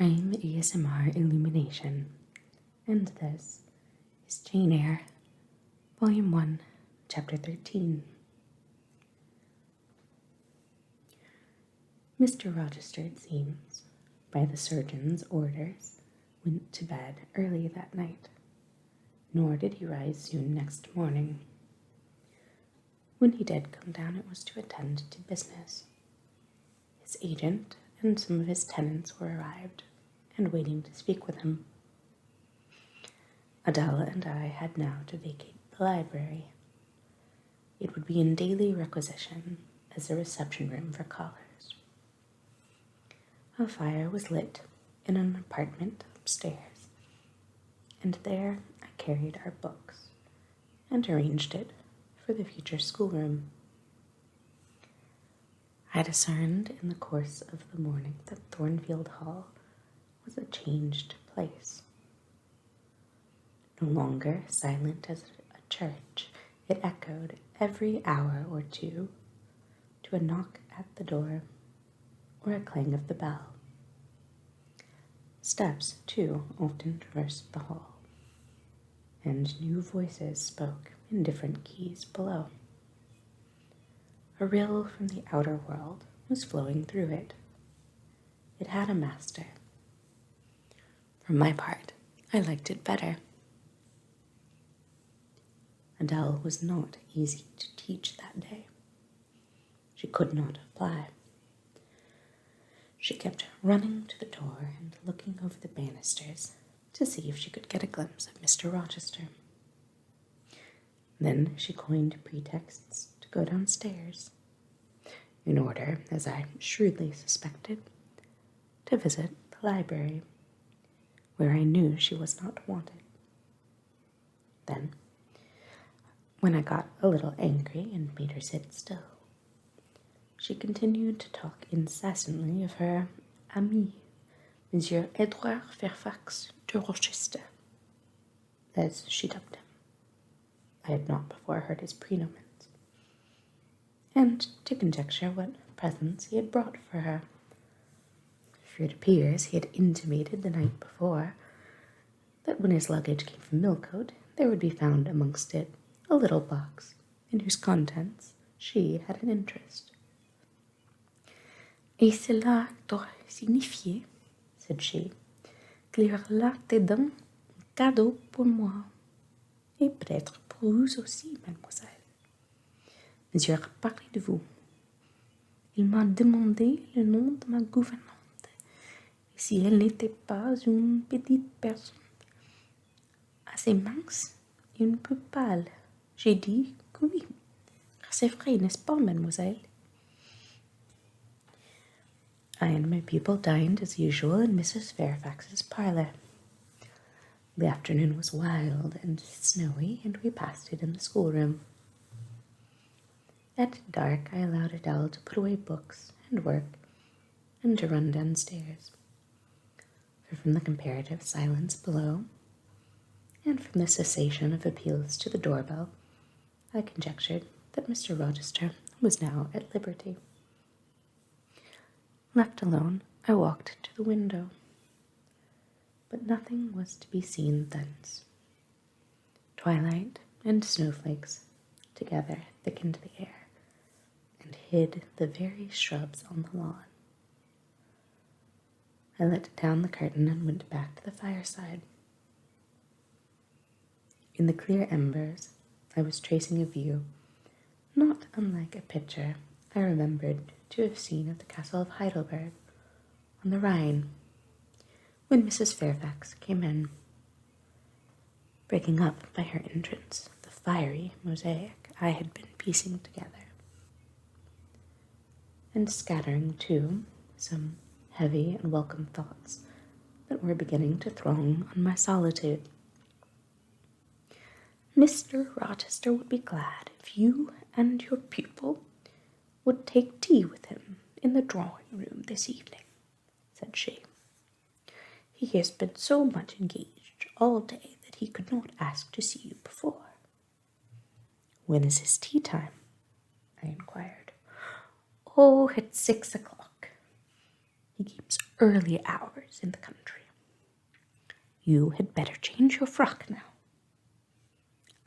I'm ASMR Illumination, and this is Jane Eyre, Volume 1, Chapter 13. Mr. Rochester, it seems, by the surgeon's orders, went to bed early that night, nor did he rise soon next morning. When he did come down, it was to attend to business. His agent and some of his tenants were arrived and waiting to speak with him. Adele and I had now to vacate the library. It would be in daily requisition as a reception room for callers. A fire was lit in an apartment upstairs, and there I carried our books and arranged it for the future schoolroom. I discerned in the course of the morning that Thornfield Hall was a changed place. No longer silent as a church, it echoed every hour or two to a knock at the door or a clang of the bell. Steps, too, often traversed the hall, and new voices spoke in different keys below. A rill from the outer world was flowing through it. It had a master. For my part, I liked it better. Adele was not easy to teach that day. She could not apply. She kept running to the door and looking over the banisters to see if she could get a glimpse of Mr. Rochester. Then she coined pretexts to go downstairs, in order, as I shrewdly suspected, to visit the library, where I knew she was not wanted. Then, when I got a little angry and made her sit still, she continued to talk incessantly of her ami, Monsieur Edouard Fairfax de Rochester, as she dubbed him. I had not before heard his prenomens, and to conjecture what presents he had brought for her. For it appears he had intimated the night before that when his luggage came from Millcote, there would be found amongst it a little box in whose contents she had an interest. Et cela doit signifier, said she, qu'il y aura là dedans un cadeau pour moi, et peut-être pour vous aussi, mademoiselle. Monsieur a parlé de vous. Il m'a demandé le nom de ma gouvernante, et si elle n'était pas une petite personne assez mince et un peu pâle, j'ai dit que oui. C'est vrai, n'est-ce pas, mademoiselle? I and my pupil dined as usual in Mrs. Fairfax's parlour. The afternoon was wild and snowy, and we passed it in the schoolroom. At dark I allowed Adele to put away books and work, and to run downstairs. For from the comparative silence below, and from the cessation of appeals to the doorbell, I conjectured that Mr. Rochester was now at liberty. Left alone, I walked to the window, but nothing was to be seen thence. Twilight and snowflakes together thickened the air, and hid the very shrubs on the lawn. I let down the curtain and went back to the fireside. In the clear embers, I was tracing a view, not unlike a picture I remembered to have seen of the castle of Heidelberg on the Rhine, when Mrs. Fairfax came in, breaking up by her entrance the fiery mosaic I had been piecing together, and scattering, too, some heavy and welcome thoughts that were beginning to throng on my solitude. Mr. Rochester would be glad if you and your pupil would take tea with him in the drawing-room this evening, said she. He has been so much engaged all day that he could not ask to see you before. When is his tea time? I inquired. Oh, at 6 o'clock. He keeps early hours in the country. You had better change your frock now.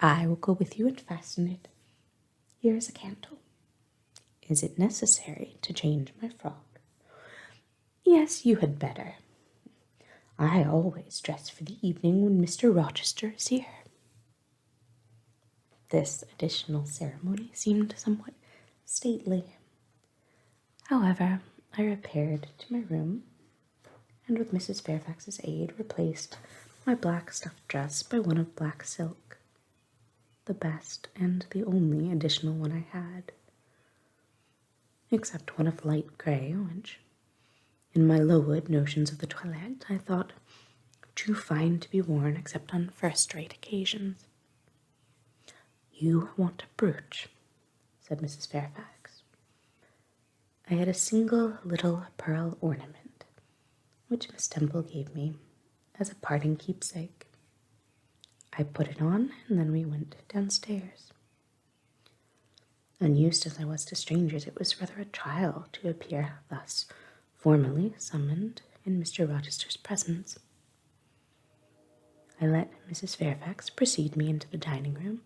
I will go with you and fasten it. Here is a candle. Is it necessary to change my frock? Yes, you had better. I always dress for the evening when Mr. Rochester is here. This additional ceremony seemed somewhat stately. However, I repaired to my room, and with Mrs. Fairfax's aid replaced my black stuff dress by one of black silk, the best and the only additional one I had, except one of light grey, which, in my lowered notions of the toilette, I thought too fine to be worn except on first-rate occasions. You want a brooch, said Mrs. Fairfax. I had a single little pearl ornament, which Miss Temple gave me as a parting keepsake. I put it on, and then we went downstairs. Unused as I was to strangers, it was rather a trial to appear thus formally summoned in Mr. Rochester's presence. I let Mrs. Fairfax precede me into the dining room,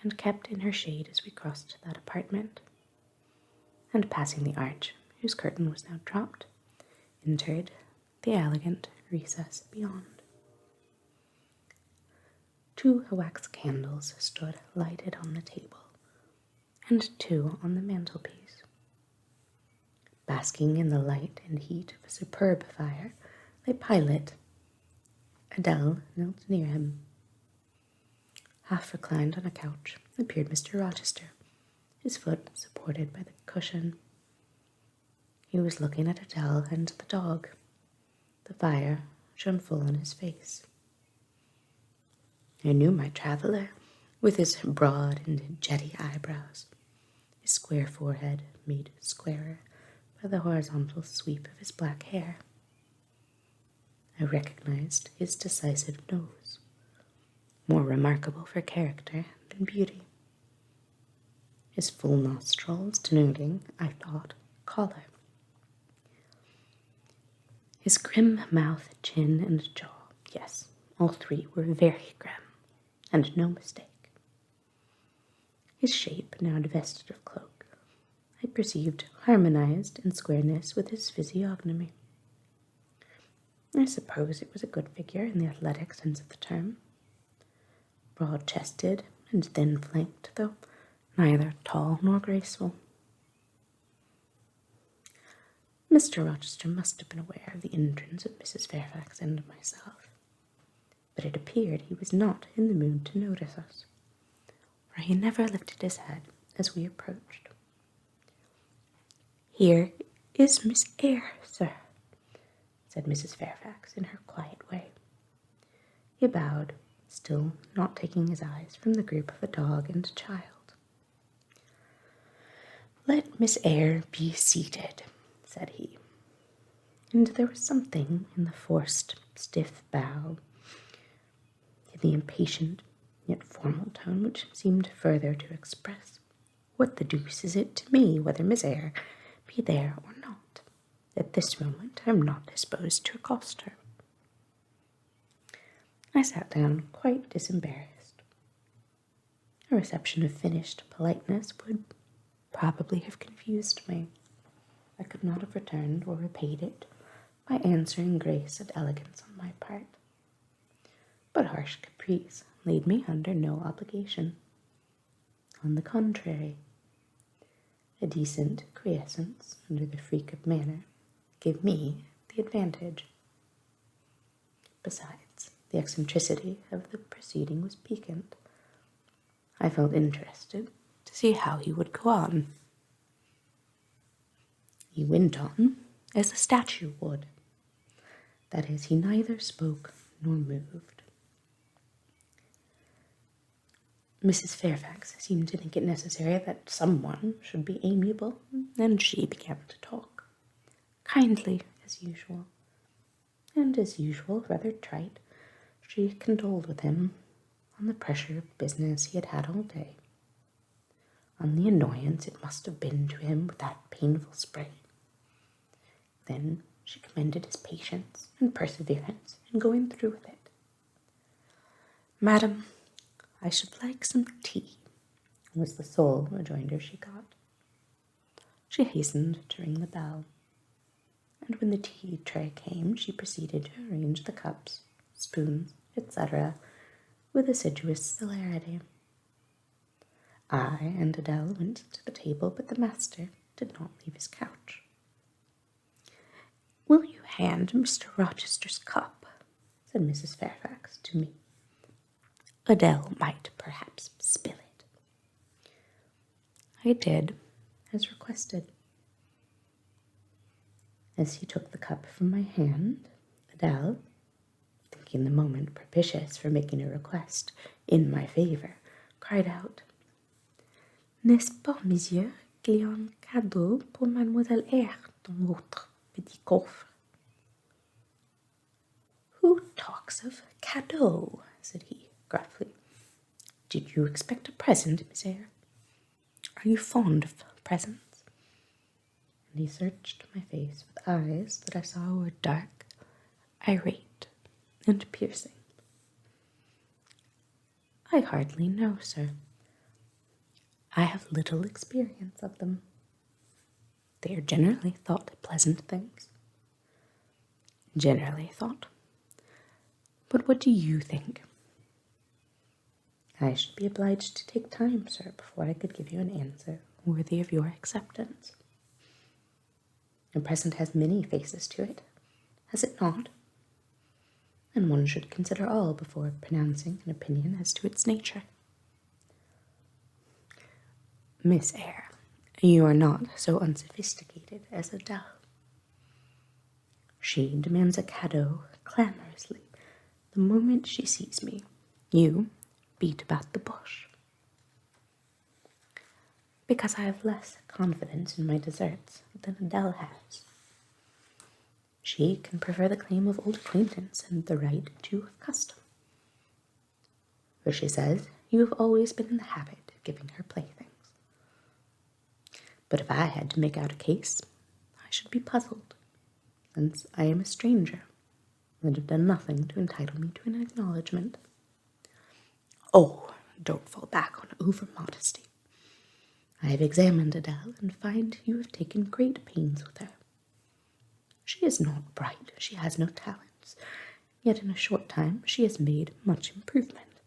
and kept in her shade as we crossed that apartment, and passing the arch, whose curtain was now dropped, entered the elegant recess beyond. 2 wax candles stood lighted on the table, and 2 on the mantelpiece. Basking in the light and heat of a superb fire lay Pilot. Adele knelt near him. Half reclined on a couch appeared Mr. Rochester, his foot supported by the cushion. He was looking at Adele and the dog. The fire shone full on his face. I knew my traveller, with his broad and jetty eyebrows, his square forehead made squarer by the horizontal sweep of his black hair. I recognized his decisive nose, more remarkable for character than beauty. His full nostrils denoting, I thought, choler. His grim mouth, chin, and jaw, yes, all 3 were very grim, and no mistake. His shape, now divested of cloak, I perceived harmonized in squareness with his physiognomy. I suppose it was a good figure in the athletic sense of the term, broad-chested and thin-flanked, though neither tall nor graceful. Mr. Rochester must have been aware of the entrance of Mrs. Fairfax and myself, but it appeared he was not in the mood to notice us, for he never lifted his head as we approached. "Here is Miss Eyre, sir," said Mrs. Fairfax in her quiet way. He bowed, still not taking his eyes from the group of a dog and a child. "Let Miss Eyre be seated," said he, and there was something in the forced, stiff bow, in the impatient yet formal tone, which seemed further to express, "What the deuce is it to me whether Miss Eyre be there or not? At this moment I am not disposed to accost her." I sat down quite disembarrassed. A reception of finished politeness would probably have confused me. I could not have returned or repaid it by answering grace and elegance on my part. But harsh caprice laid me under no obligation. On the contrary, a decent quiescence under the freak of manner gave me the advantage. Besides, the eccentricity of the proceeding was piquant. I felt interested to see how he would go on. He went on as a statue would. That is, he neither spoke nor moved. Mrs. Fairfax seemed to think it necessary that someone should be amiable, and she began to talk, kindly as usual, and as usual rather trite. She condoled with him on the pressure of business he had had all day, on the annoyance it must have been to him with that painful sprain, Then she commended his patience and perseverance in going through with it. "Madam, I should like some tea," was the sole rejoinder she got. She hastened to ring the bell, and when the tea tray came, she proceeded to arrange the cups, spoons, etc., with assiduous celerity. I and Adele went to the table, but the master did not leave his couch. "Will you hand Mr. Rochester's cup?" said Mrs. Fairfax to me. "Adele might perhaps spill it." I did, as requested. As he took the cup from my hand, Adele, thinking the moment propitious for making a request in my favour, cried out, "N'est-ce pas, monsieur, qu'il y a un cadeau pour Mademoiselle Eyre dans votre petit coffre?" "Who talks of cadeau?" said he, gruffly. "Did you expect a present, Miss Eyre? Are you fond of presents?" And he searched my face with eyes that I saw were dark, irate, and piercing. "I hardly know, sir. I have little experience of them. They are generally thought pleasant things." "Generally thought. But what do you think?" "I should be obliged to take time, sir, before I could give you an answer worthy of your acceptance. A present has many faces to it, has it not? And one should consider all before pronouncing an opinion as to its nature." "Miss Eyre, you are not so unsophisticated as Adele. She demands a cadeau clamorously the moment she sees me. You beat about the bush." "Because I have less confidence in my deserts than Adele has. She can prefer the claim of old acquaintance and the right to custom. For she says you have always been in the habit of giving her playthings. But if I had to make out a case, I should be puzzled, since I am a stranger and have done nothing to entitle me to an acknowledgment." "Oh, don't fall back on over-modesty. I have examined Adele and find you have taken great pains with her. She is not bright, she has no talents, yet in a short time she has made much improvement.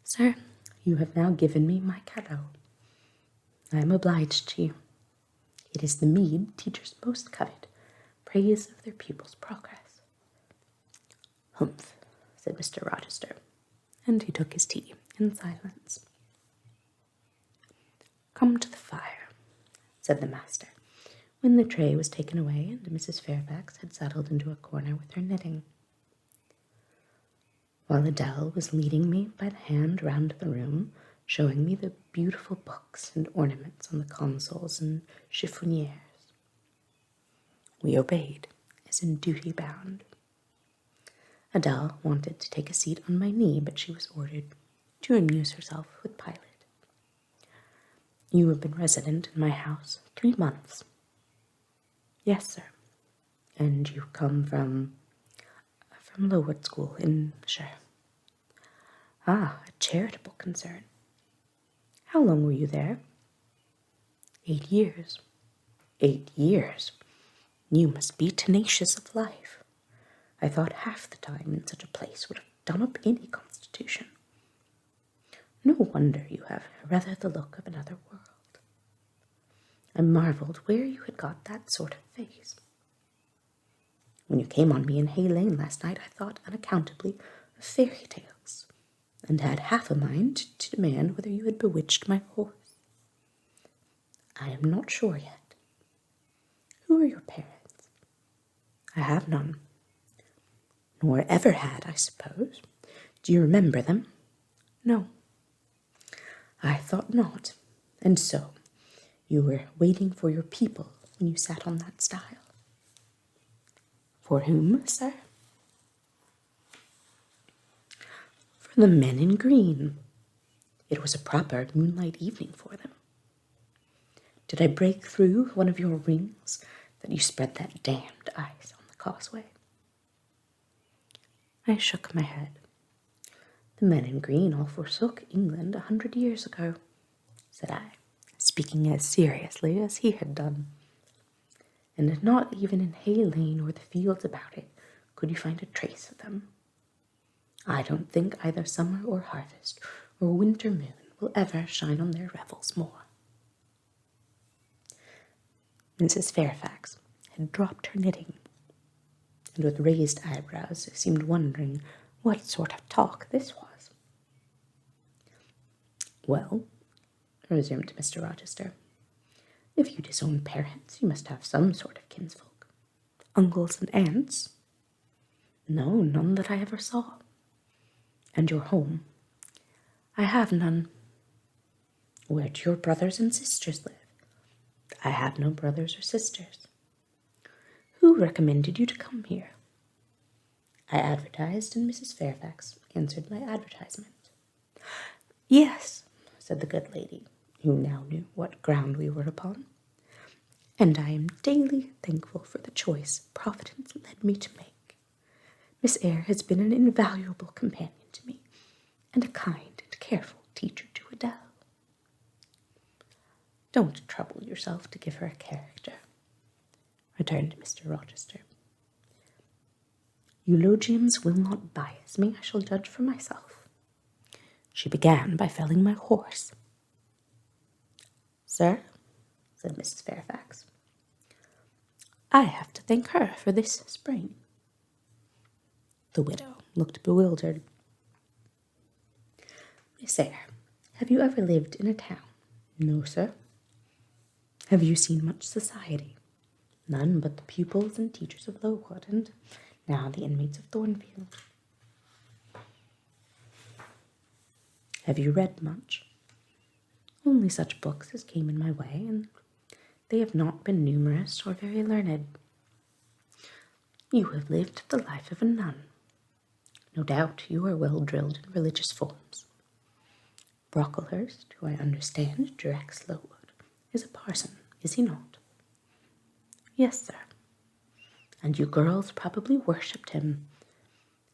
Sir, you have now given me my cadeau. I am obliged to you. It is the meed teachers most covet, praise of their pupils' progress." "Humph," said Mr. Rochester, and he took his tea in silence. "Come to the fire," said the master, when the tray was taken away and Mrs. Fairfax had settled into a corner with her knitting. While Adele was leading me by the hand round the room, showing me the beautiful books and ornaments on the consoles and chiffoniers. We obeyed, as in duty bound. Adele wanted to take a seat on my knee, but she was ordered to amuse herself with Pilot. "You have been resident in my house 3 months." "Yes, sir." "And you come from Lowood School in Shire." "Ah, a charitable concern. How long were you there?" 8 years. 8 years? You must be tenacious of life. I thought half the time in such a place would have done up any constitution. No wonder you have rather the look of another world. I marvelled where you had got that sort of face. When you came on me in Hay Lane last night, I thought unaccountably of fairy tales, and had half a mind to demand whether you had bewitched my horse. I am not sure yet. Who are your parents?" "I have none." "Nor ever had, I suppose. Do you remember them?" "No." "I thought not. And so, you were waiting for your people when you sat on that stile." "For whom, sir?" "For the men in green. It was a proper moonlight evening for them. Did I break through one of your rings that you spread that damned ice on the causeway. I shook my head. The men in green all forsook England 100 years ago, said I, speaking as seriously as he had done. And not even in Hay Lane or the fields about it could you find a trace of them. I don't think either summer or harvest or winter moon will ever shine on their revels more. Mrs. Fairfax had dropped her knitting, and with raised eyebrows seemed wondering what sort of talk this was. Well, resumed Mr. Rochester, if you disown parents, you must have some sort of kinsfolk. Uncles and aunts? No, none that I ever saw. And your home? I have none. Where do your brothers and sisters live? I have no brothers or sisters. Who recommended you to come here? I advertised, and Mrs. Fairfax answered my advertisement. Yes, said the good lady, who now knew what ground we were upon, and I am daily thankful for the choice Providence led me to make. Miss Eyre has been an invaluable companion to me, and a kind and careful teacher to Adele. Don't trouble yourself to give her a character, returned Mr. Rochester. Eulogiums will not bias me. I shall judge for myself. She began by felling my horse. Sir, said Mrs. Fairfax, I have to thank her for this spring. The widow looked bewildered. Miss Eyre, have you ever lived in a town? No, sir. Have you seen much society? None but the pupils and teachers of Lowood, and now the inmates of Thornfield. Have you read much? Only such books as came in my way, and they have not been numerous or very learned. You have lived the life of a nun. No doubt you are well drilled in religious forms. Brocklehurst, who I understand directs Lowood, is a parson, is he not? Yes, sir. And you girls probably worshipped him.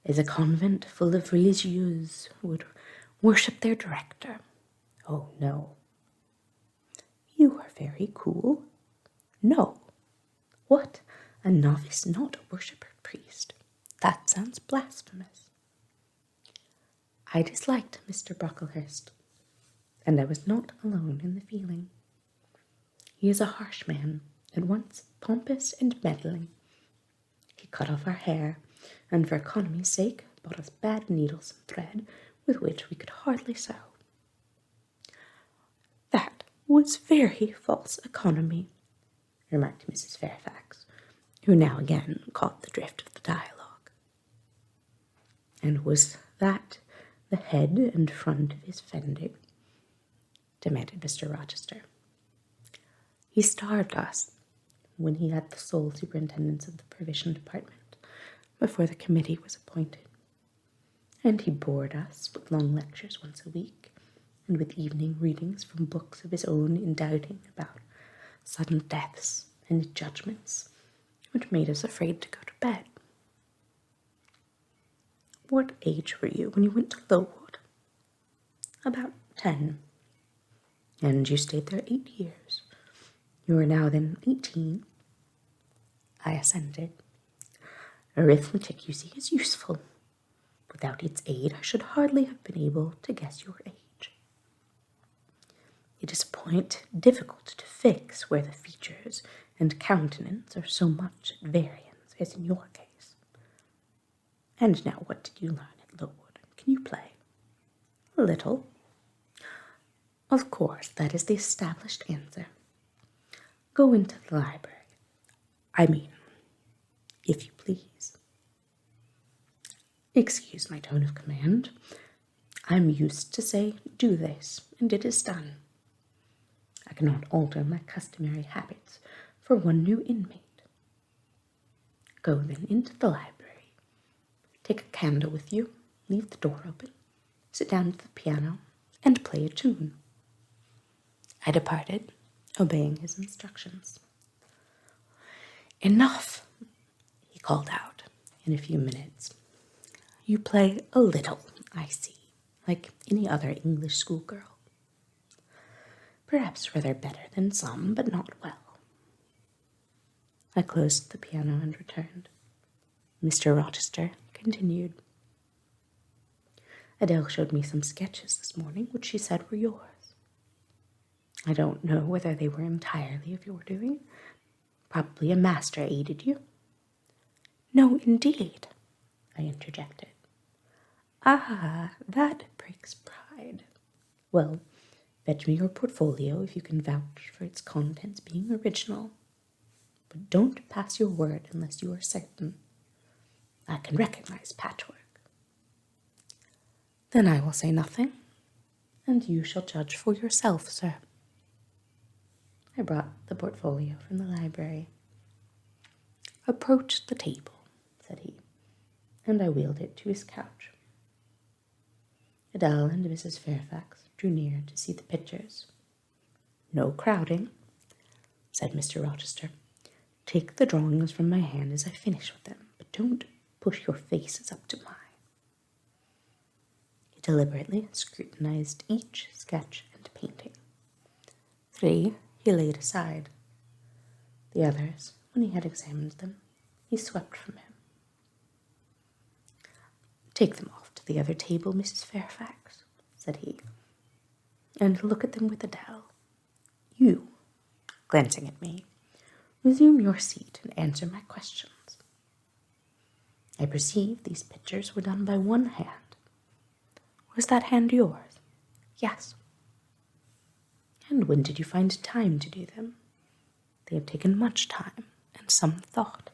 Is a convent full of religieuses who would worship their director? Oh, no. You are very cool. No. What? A novice not worship her priest? That sounds blasphemous. I disliked Mr. Brocklehurst, and I was not alone in the feeling. He is a harsh man, at once pompous and meddling. He cut off our hair, and for economy's sake bought us bad needles and thread with which we could hardly sew. That was very false economy, remarked Mrs. Fairfax, who now again caught the drift of the dialogue. And was that the head and front of his fending? Demanded Mr. Rochester. He starved us when he had the sole superintendence of the provision department before the committee was appointed, and he bored us with long lectures once a week and with evening readings from books of his own inditing about sudden deaths and judgments, which made us afraid to go to bed. What age were you when you went to Lowood? About 10. And you stayed there 8 years. You are now then 18. I assented. Arithmetic, you see, is useful. Without its aid, I should hardly have been able to guess your age. It is a point difficult to fix where the features and countenance are so much at variance as in your case. And now what did you learn at Lowood? Can you play? A little. Of course, that is the established answer. Go into the library. I mean, if you please. Excuse my tone of command. I'm used to say, do this, and it is done. I cannot alter my customary habits for one new inmate. Go then into the library. Take a candle with you, leave the door open, sit down to the piano, and play a tune. I departed, obeying his instructions. Enough, he called out in a few minutes. You play a little, I see, like any other English schoolgirl. Perhaps rather better than some, but not well. I closed the piano and returned. Mr. Rochester continued. Adele showed me some sketches this morning, which she said were yours. I don't know whether they were entirely of your doing. Probably a master aided you. No, indeed, I interjected. Ah, that breaks pride. Well, fetch me your portfolio if you can vouch for its contents being original. But don't pass your word unless you are certain. I can recognize patchwork. Then I will say nothing, and you shall judge for yourself, sir. I brought the portfolio from the library. Approach the table, said he, and I wheeled it to his couch. Adele and Mrs. Fairfax drew near to see the pictures. No crowding, said Mr. Rochester. Take the drawings from my hand as I finish with them, but don't push your faces up to mine. He deliberately scrutinized each sketch and painting. 3 he laid aside. The others, when he had examined them, he swept from him. Take them off to the other table, Mrs. Fairfax, said he, and look at them with Adele. You, glancing at me, resume your seat and answer my questions. I perceive these pictures were done by one hand. Was that hand yours? Yes. And when did you find time to do them? They have taken much time and some thought.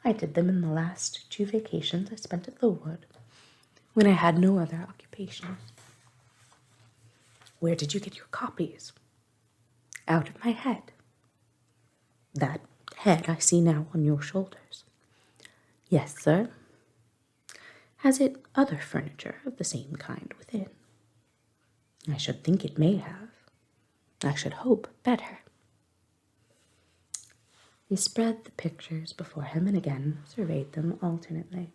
I did them in the last 2 vacations I spent at the wood, when I had no other occupation. Where did you get your copies? Out of my head. That head I see now on your shoulders. Yes, sir. Has it other furniture of the same kind within? I should think it may have. I should hope better. He spread the pictures before him and again surveyed them alternately.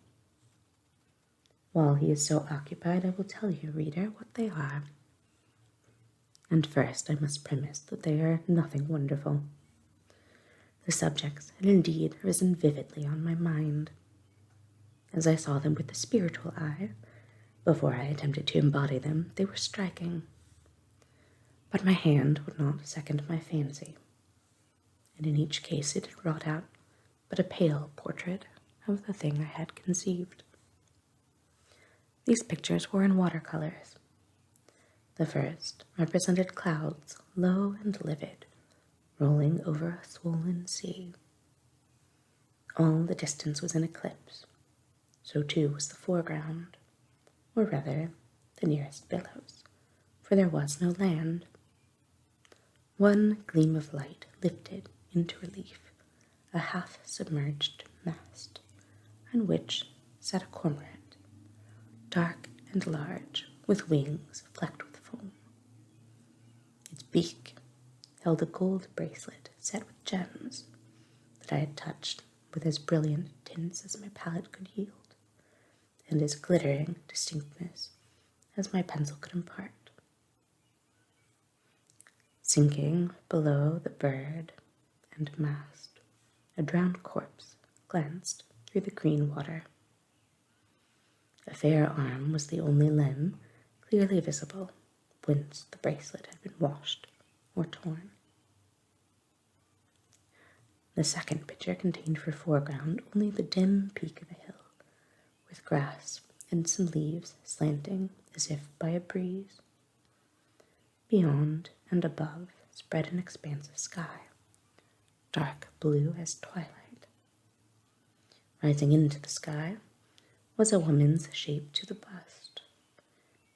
While he is so occupied, I will tell you, reader, what they are. And first I must premise that they are nothing wonderful. The subjects had indeed risen vividly on my mind. As I saw them with the spiritual eye, before I attempted to embody them, they were striking. But my hand would not second my fancy, and in each case it had wrought out but a pale portrait of the thing I had conceived. These pictures were in watercolors. The first represented clouds, low and livid, rolling over a swollen sea. All the distance was in eclipse, so too was the foreground, or rather the nearest billows, for there was no land. One gleam of light lifted into relief a half-submerged mast, on which sat a cormorant, dark and large, with wings flecked with foam. Its beak held a gold bracelet set with gems that I had touched with as brilliant tints as my palette could yield, and as glittering distinctness as my pencil could impart. Sinking below the bird and mast, a drowned corpse glanced through the green water. A fair arm was the only limb clearly visible whence the bracelet had been washed or torn. The second picture contained for foreground only the dim peak of a hill, with grass and some leaves slanting as if by a breeze. Beyond and above spread an expanse of sky, dark blue as twilight. Rising into the sky was a woman's shape to the bust,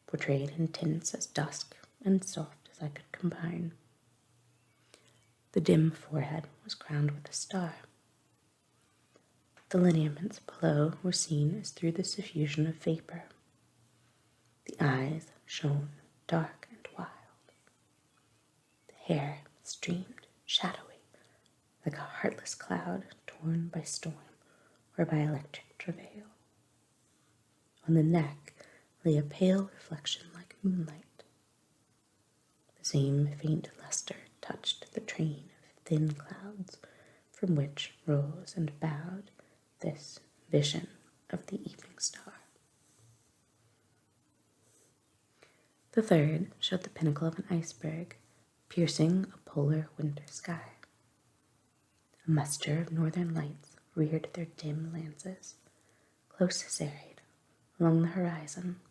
portrayed in tints as dusk and soft as I could combine. The dim forehead was crowned with a star. The lineaments below were seen as through the suffusion of vapor. The eyes shone dark and wild. The hair streamed shadowy like a heartless cloud torn by storm or by electric travail. On the neck lay a pale reflection like moonlight. The same faint luster touched the train of thin clouds from which rose and bowed this vision of the evening star. The third showed the pinnacle of an iceberg piercing a polar winter sky. A muster of northern lights reared their dim lances, close serried, along the horizon.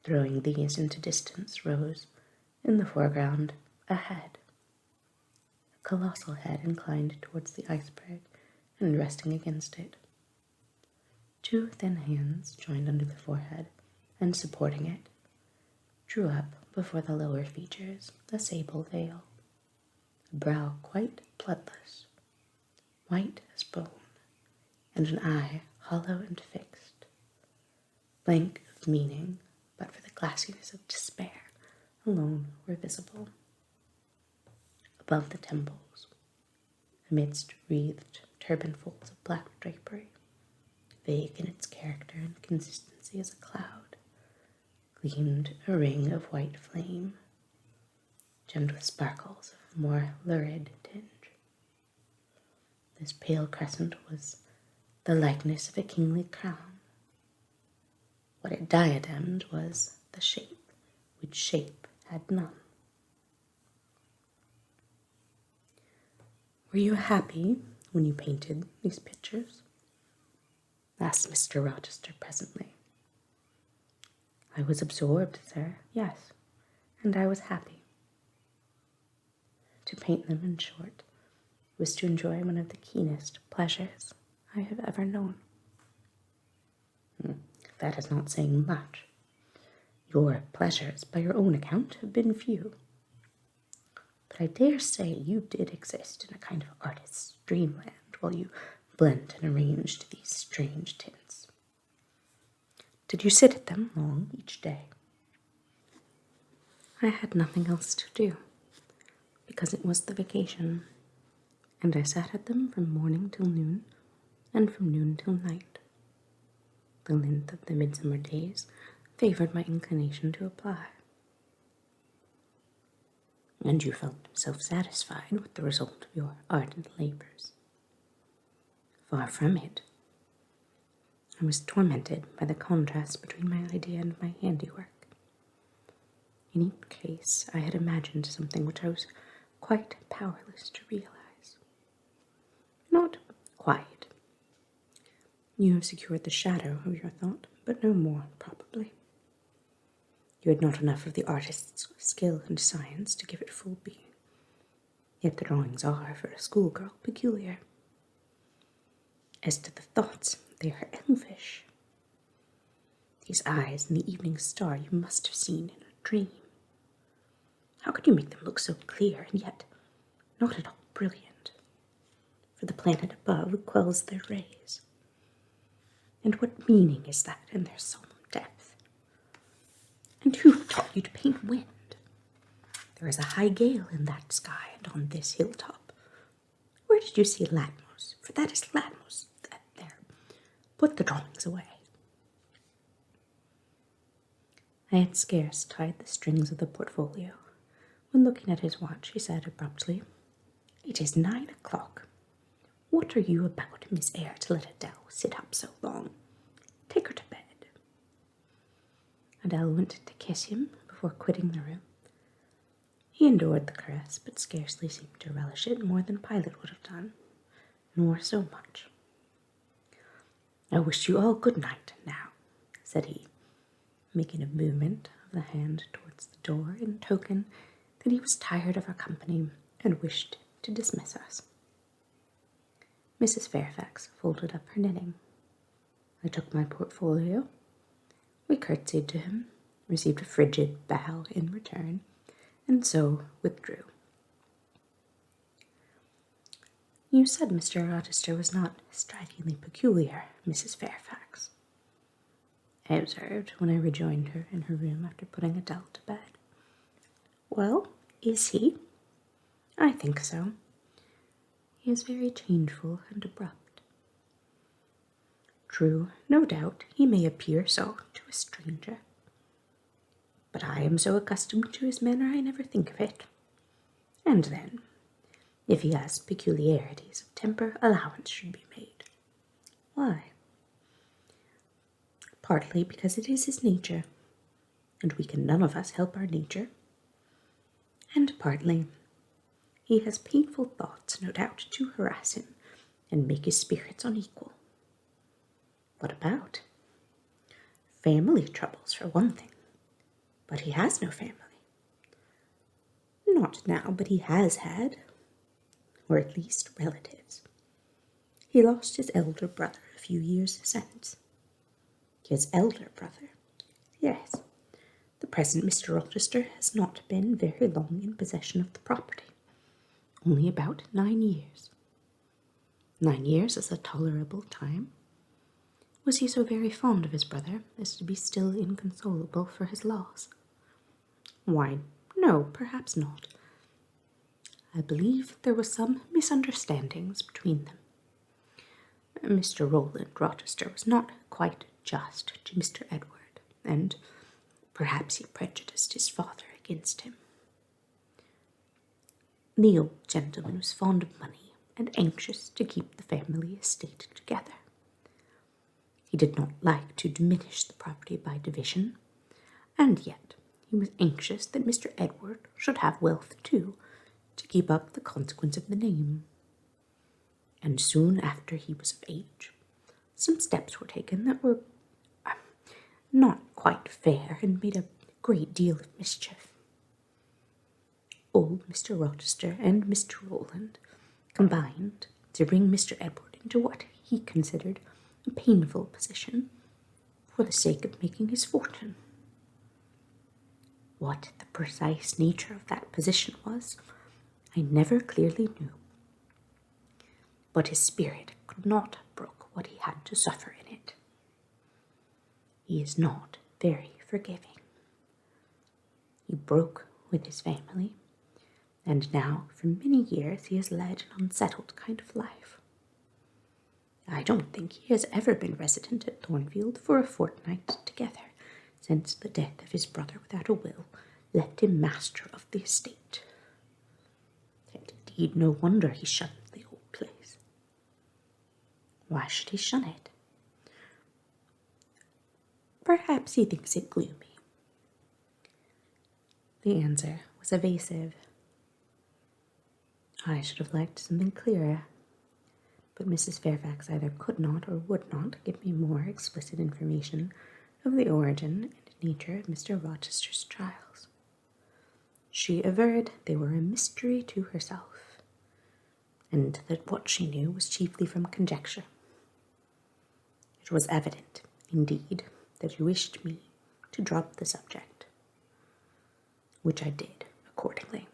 Throwing these into distance rose, in the foreground, a head. A colossal head inclined towards the iceberg and resting against it. Two thin hands joined under the forehead and supporting it, drew up before the lower features a sable veil, a brow quite bloodless, white as bone, and an eye hollow and fixed, blank of meaning, but for the glassiness of despair alone were visible. Above the temples, amidst wreathed turban folds of black drapery, vague in its character and consistency as a cloud, gleamed a ring of white flame, gemmed with sparkles of more lurid tinge. This pale crescent was the likeness of a kingly crown. What it diademed was the shape, which shape had none. "Were you happy when you painted these pictures?" asked Mr. Rochester presently. "I was absorbed, sir, yes, and I was happy. To paint them, in short, was to enjoy one of the keenest pleasures I have ever known." "That is not saying much. Your pleasures, by your own account, have been few. But I dare say you did exist in a kind of artist's dreamland while you blent and arranged these strange tints. Did you sit at them long each day?" "I had nothing else to do, because it was the vacation, and I sat at them from morning till noon, and from noon till night. The length of the midsummer days favored my inclination to apply." "And you felt self-satisfied with the result of your ardent labors?" "Far from it. I was tormented by the contrast between my idea and my handiwork. In each case I had imagined something which I was quite powerless to realize." "Not quite. You have secured the shadow of your thought, but no more, probably. You had not enough of the artist's skill and science to give it full being. Yet the drawings are, for a schoolgirl, peculiar. As to the thoughts, they are elfish. These eyes in the evening star you must have seen in a dream. How could you make them look so clear and yet not at all brilliant? For the planet above quells their rays. And what meaning is that in their solemn depth? And who taught you to paint wind? There is a high gale in that sky and on this hilltop. Where did you see Latmos? For that is Latmos. There. Put the drawings away." I had scarce tied the strings of the portfolio when, looking at his watch, he said abruptly, "It is 9 o'clock. What are you about, Miss Eyre, to let Adele sit up so long? Take her to bed." Adele went to kiss him before quitting the room. He endured the caress, but scarcely seemed to relish it more than Pilate would have done, nor so much. "I wish you all good night now," said he, making a movement of the hand towards the door in token that he was tired of our company and wished to dismiss us. Mrs. Fairfax folded up her knitting. I took my portfolio. We curtsied to him, received a frigid bow in return, and so withdrew. "You said Mr. Rochester was not strikingly peculiar, Mrs. Fairfax," I observed when I rejoined her in her room after putting Adele to bed. "Well, is he? I think so. he is very changeful and abrupt. True, no doubt he may appear so to a stranger, but I am so accustomed to his manner I never think of it. And then, if he has peculiarities of temper, allowance should be made. Why? Partly because it is his nature, and we can none of us help our nature, and partly he has painful thoughts, no doubt, to harass him and make his spirits unequal. What about? Family troubles, for one thing. But he has no family. Not now, but he has had, or at least relatives. He lost his elder brother a few years since. His elder brother? Yes. The present Mr. Rochester has not been very long in possession of the property. Only about 9 years. 9 years is a tolerable time. Was he so very fond of his brother as to be still inconsolable for his loss? Why, no, perhaps not. I believe there was some misunderstandings between them. Mr. Roland Rochester was not quite just to Mr. Edward, and perhaps he prejudiced his father against him. The old gentleman was fond of money and anxious to keep the family estate together. He did not like to diminish the property by division, and yet he was anxious that Mr. Edward should have wealth too, to keep up the consequence of the name. And soon after he was of age, some steps were taken that were not quite fair and made a great deal of mischief. Old Mr. Rochester and Mr. Roland combined to bring Mr. Edward into what he considered a painful position for the sake of making his fortune. What the precise nature of that position was, I never clearly knew. But his spirit could not brook what he had to suffer in it. He is not very forgiving. He broke with his family, and now for many years he has led an unsettled kind of life. I don't think he has ever been resident at Thornfield for a fortnight together since the death of his brother without a will left him master of the estate. And indeed no wonder he shunned the old place. Why should he shun it? Perhaps he thinks it gloomy. The answer was evasive. I should have liked something clearer, but Mrs. Fairfax either could not or would not give me more explicit information of the origin and nature of Mr. Rochester's trials. She averred they were a mystery to herself, and that what she knew was chiefly from conjecture. It was evident, indeed, that she wished me to drop the subject, which I did accordingly.